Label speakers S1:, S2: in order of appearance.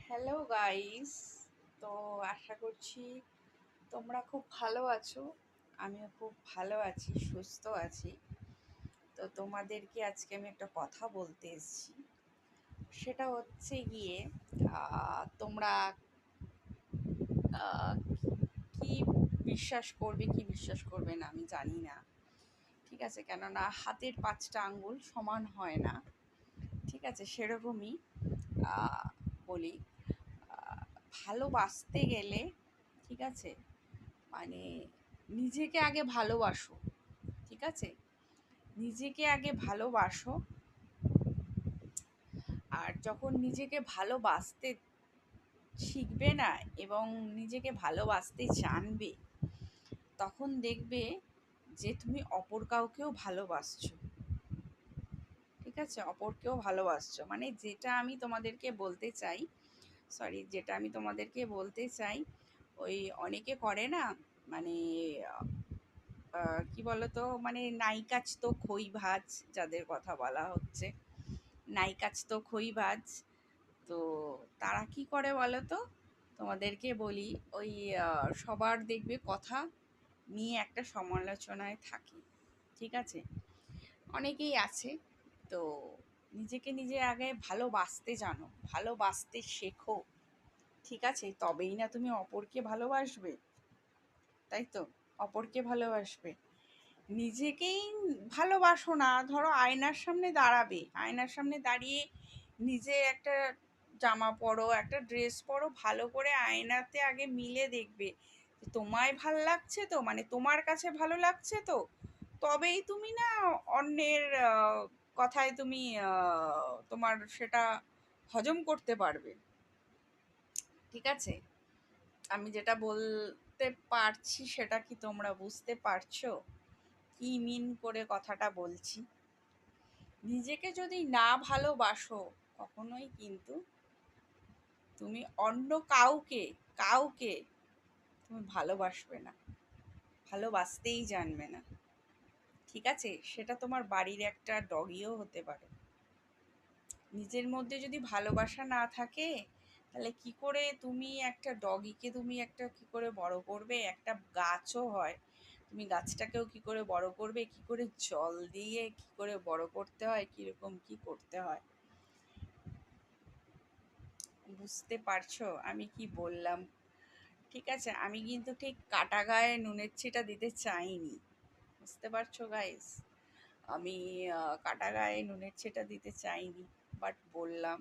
S1: Hello guys. তো আশা করছি তোমরা খুব ভালো আছো। আমিও খুব ভালো আছি, সুস্থ আছি। তো তোমাদেরকে আজকে আমি একটা কথা বলতে এসেছি। সেটা হচ্ছে গিয়ে তোমরা আহ, কি বিশ্বাস করবে কি বিশ্বাস করবে না আমি জানি না। ঠিক আছে, কেননা হাতের 5টা আঙ্গুল সমান হয় না। ঠিক আছে, সেরকমই আহ, বলি, আহ, ভালোবাসতে গেলে, ঠিক আছে, মানে নিজেকে আগে ভালোবাসো। ঠিক আছে, নিজেকে আগে ভালোবাসো। আর যখন নিজেকে ভালোবাসতে শিখবে না এবং নিজেকে ভালোবাসতে জানবে, তখন দেখবে যে তুমি অপর কাউকেও ভালোবাসছো। ঠিক আছে, অপরকেও ভালোবাসছো, মানে যেটা আমি তোমাদেরকে বলতে চাই, যেটা আমি তোমাদেরকে বলতে চাই, ওই অনেকে করে না, মানে কি বলতো, মানে নাই কাজ তো খই ভাজ, যাদের কথা বলা হচ্ছে, নাই কাজ তো খই ভাজ। তো তারা কি করে বলো তো, তোমাদেরকে বলি, ওই সবার দেখবে কথা নিয়ে একটা সমালোচনায় থাকে। ঠিক আছে, অনেকেই আছে। তো নিজেকে নিজে আগে ভালোবাসতে জানো, ভালোবাসতে শেখো। ঠিক আছে, তবেই না তুমি অপরকে ভালোবাসবে। তাই তো, অপরকে ভালোবাসবে। নিজেকেই ভালোবাসো না, ধরো আয়নার সামনে দাঁড়াবে, আয়নার সামনে দাঁড়িয়ে নিজে একটা জামা পরো, একটা ড্রেস পরো, ভালো করে আয়নাতে আগে মিলে দেখবে যে তোমায় ভাল লাগছে তো, মানে তোমার কাছে ভালো লাগছে তো, তবেই তুমি না অন্যের কথায় তুমি তোমার সেটা হজম করতে পারবে। ঠিক আছে, আমি যেটা বলতে পারছি সেটা কি তোমরা বুঝতে পারছো? কি মিন করে কথাটা বলছি? নিজেকে যদি না ভালোবাসো, কখনোই কিন্তু তুমি অন্য কাউকে কাউকে তুমি ভালোবাসবে না, ভালোবাসতেই জানবে না। ঠিক আছে, সেটা তোমার বাড়ির একটা ডগিও হতে পারে। নিজের মধ্যে যদি ভালোবাসা না থাকে, তাহলে কি করে তুমি একটা ডগিকে তুমি একটা কি করে বড় করবে? একটা গাছও হয়, তুমি গাছটাকেও কি করে বড় করবে, কি করে জল দিয়ে কি করে বড় করতে হয়, কিরকম কি করতে হয়, বুঝতে পারছো আমি কি বললাম? ঠিক আছে, আমি কিন্তু ঠিক কাটা গায়ে নুনের ছিটা দিতে চাইনি। বুঝতে পারছো গাইস? আমি কাটা গায়ে নুনের ছিটা দিতে চাইনি, বাট বললাম।